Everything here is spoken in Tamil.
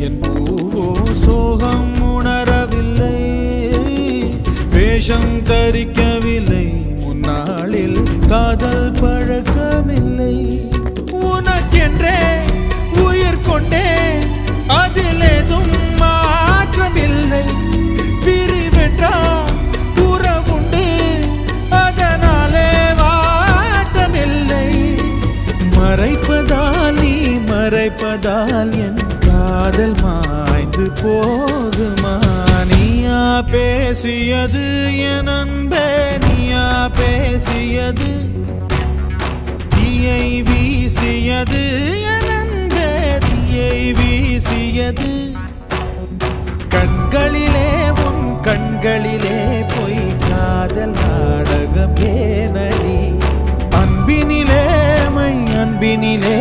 என் பூவோ சோகம் உணரவில்லை, வேஷம் தரிக்கவில்லை, முன்னாளில் காதல் பழக்கமில்லை. உனக்கென்றே உயிர் கொண்டே அதில் ஏதும் மாற்றமில்லை. பிரிவென்றால் உறவுண்டு, அதனாலே வாட்டமில்லை. மறைப்பதால் நீ மறைப்பதால் என் காதல் மாய்ந்து போகுமா? நீயா பேசியது என் அன்பே, நீயா பேசியது, தீயை வீசியது என் அன்பே, தீயை வீசியது. கண்களிலே உன் கண்களிலே பொய் காதல் நாடகம் ஏனடி? அன்பினிலே மை அன்பினிலே